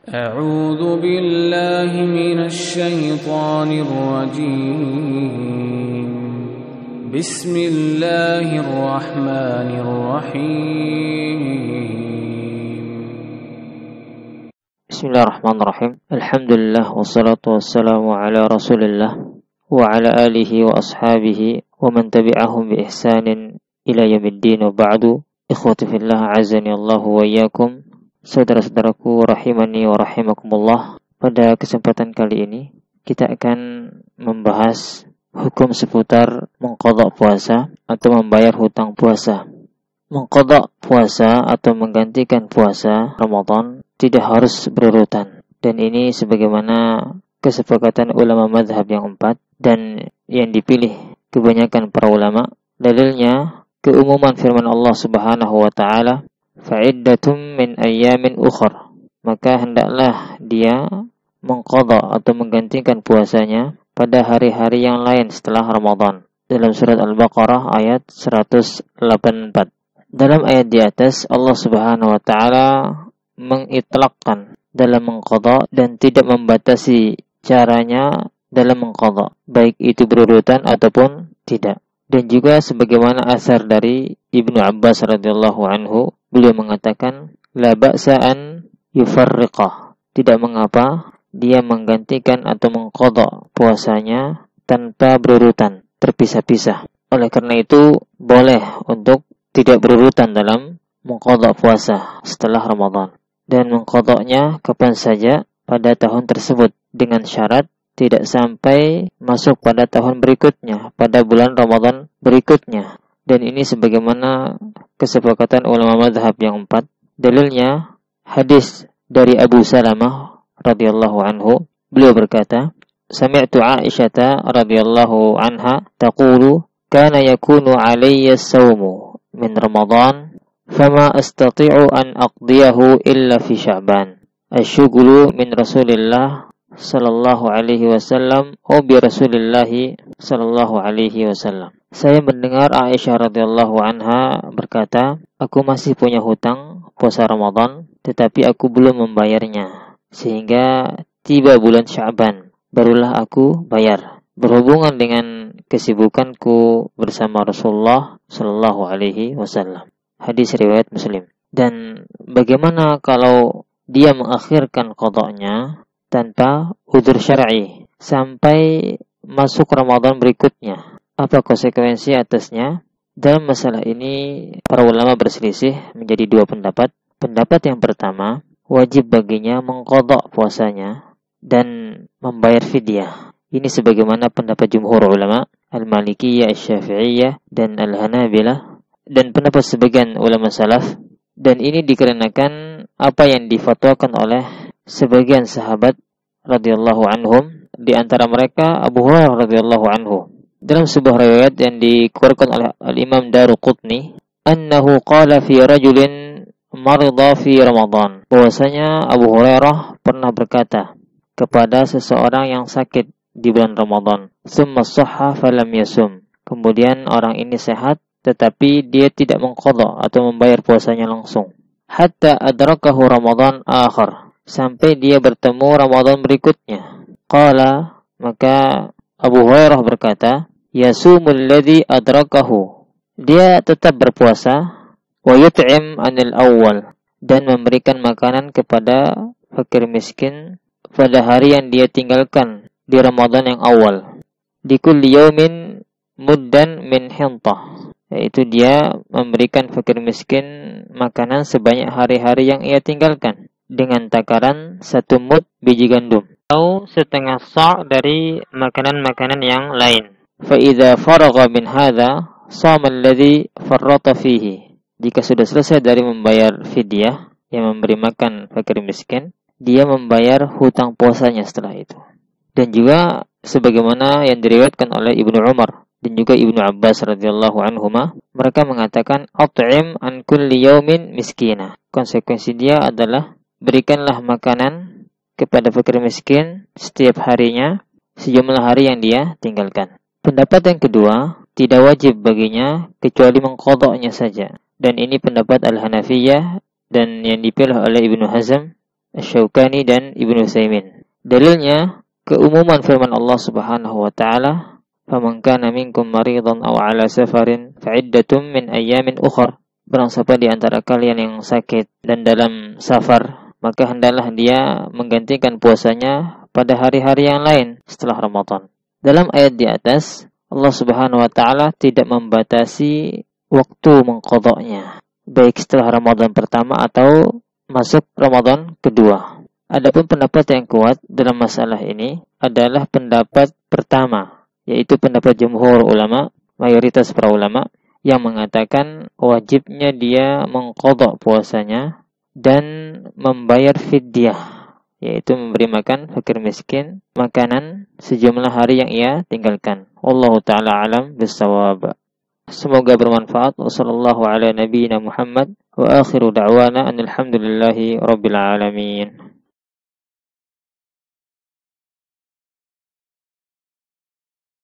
أعوذ بالله من الشيطان الرجيم بسم الله الرحمن الرحيم Bismillahirrahmanirrahim. Alhamdulillah wassalatu wassalamu ala Rasulillah wa ala alihi wa ashabihi wa man tabi'ahum bi ihsanin ila yaumiddin wa ba'du. Ikhwati fillah, azani Allah wa iyyakum. Saudara-saudaraku rahimani wa rahimakumullah. Pada kesempatan kali ini kita akan membahas hukum seputar mengqadha puasa atau membayar hutang puasa. Mengqadha puasa atau menggantikan puasa Ramadan tidak harus berurutan, dan ini sebagaimana kesepakatan ulama mazhab yang 4 dan yang dipilih kebanyakan para ulama. Dalilnya keumuman firman Allah Subhanahu wa taala, fa'iddatum min ayyamin ukhra, maka hendaklah dia mengqadha atau menggantikan puasanya pada hari-hari yang lain setelah Ramadan, dalam surat Al-Baqarah ayat 184. Dalam ayat di atas Allah Subhanahu wa taala mengitlaqkan dalam mengqadha dan tidak membatasi caranya dalam mengqadha, baik itu berurutan ataupun tidak. Dan juga sebagaimana asar dari Ibnu Abbas radhiyallahu anhu, beliau mengatakan la ba'sa an yufarriqah, tidak mengapa dia menggantikan atau mengqadha puasanya tanpa berurutan, terpisah-pisah. Oleh karena itu boleh untuk tidak berurutan dalam mengqadha puasa setelah Ramadan, dan mengqadhanya kapan saja pada tahun tersebut, dengan syarat tidak sampai masuk pada tahun berikutnya, pada bulan Ramadan berikutnya. Dan ini sebagaimana kesepakatan ulama mazhab yang 4. Dalilnya hadis dari Abu Salamah radhiyallahu anhu, beliau berkata, sami'tu Aisyah radhiyallahu anha taqulu kana yakunu alayya as-sawmu min Ramadan fama astati'u an aqdiyahu illa fi Sya'ban asyghulu min Rasulillah sallallahu alaihi wasallam bi Rasulillah sallallahu alaihi wasallam. Saya mendengar Aisyah radhiyallahu anha berkata, aku masih punya hutang puasa Ramadan tetapi aku belum membayarnya, sehingga tiba bulan Sya'ban barulah aku bayar, berhubungan dengan kesibukanku bersama Rasulullah sallallahu alaihi wasallam. Hadis riwayat Muslim. Dan bagaimana kalau dia mengakhirkan qadanya tanpa udzur syar'i sampai masuk Ramadan berikutnya? Apa konsekuensi atasnya? Dalam masalah ini para ulama berselisih menjadi 2 pendapat. Pendapat yang pertama, wajib baginya mengqadha puasanya dan membayar fidyah. Ini sebagaimana pendapat jumhur ulama, Al-Malikiyah, Asy-Syafi'iyah dan Al-Hanabilah, dan pendapat sebagian ulama salaf. Dan ini dikarenakan apa yang difatwakan oleh sebagian sahabat radhiyallahu anhum, di antara mereka Abu Hurairah radhiyallahu anhu. Dalam sebuah riwayat yang dikeluarkan oleh Al-Imam Daruqutni, annahu qala fi rajulin marida fi Ramadan, bahwasanya Abu Hurairah pernah berkata kepada seseorang yang sakit di bulan Ramadan, summa shahha falam yasum, kemudian orang ini sehat tetapi dia tidak mengqadha atau membayar puasanya langsung, hatta adrakahu Ramadan akhar, sampai dia bertemu Ramadan berikutnya. Qala, maka Abu Hurairah berkata, yasumul ladzi adrakahu, dia tetap berpuasa, wa yut'im anil awwal, dan memberikan makanan kepada fakir miskin pada hari yang dia tinggalkan di Ramadan yang awal. Di kulli yaumin muddan min hintah, yaitu dia memberikan fakir miskin makanan sebanyak hari-hari yang ia tinggalkan, dengan takaran 1 mud biji gandum atau setengah sa' dari makanan-makanan yang lain. Fa idza faragha min hadza shama alladhi farrata fihi, jika sudah selesai dari membayar fidyah, yang memberi makan fakir miskin, dia membayar hutang puasanya setelah itu. Dan juga sebagaimana yang diriwayatkan oleh Ibnu Umar dan juga Ibnu Abbas radhiyallahu anhuma, mereka mengatakan at'im an kulli yaumin miskina, konsekuensi dia adalah berikanlah makanan kepada fakir miskin setiap harinya sejumlah hari yang dia tinggalkan. Pendapat yang kedua, tidak wajib baginya kecuali mengqadha'nya saja. Dan ini pendapat Al-Hanafiyah dan yang dipilih oleh Ibnu Hazm Asy-Syaukani dan Ibnu Utsaimin. Dalilnya keumuman firman Allah Subhanahu wa taala, "Faman kana minkum maridan aw 'ala safarin fa'iddatun min ayyamin ukhra." Barang siapa di antara kalian yang sakit dan dalam safar, maka hendaklah dia menggantikan puasanya pada hari-hari yang lain setelah Ramadan. Dalam ayat di atas, Allah Subhanahu wa taala tidak membatasi waktu mengqadanya, baik setelah Ramadan pertama atau masuk Ramadan kedua. Adapun pendapat yang kuat dalam masalah ini adalah pendapat pertama, yaitu pendapat jumhur ulama, mayoritas para ulama, yang mengatakan wajibnya dia mengqadha puasanya dan membayar fidyah, yaitu memberi makan fakir miskin makanan sejumlah hari yang ia tinggalkan. Wallahu ta'ala alam bissawab. Semoga bermanfaat. Wassallallahu ala nabiyyina Muhammad wa akhiru da'wana alhamdulillahi rabbil alamin.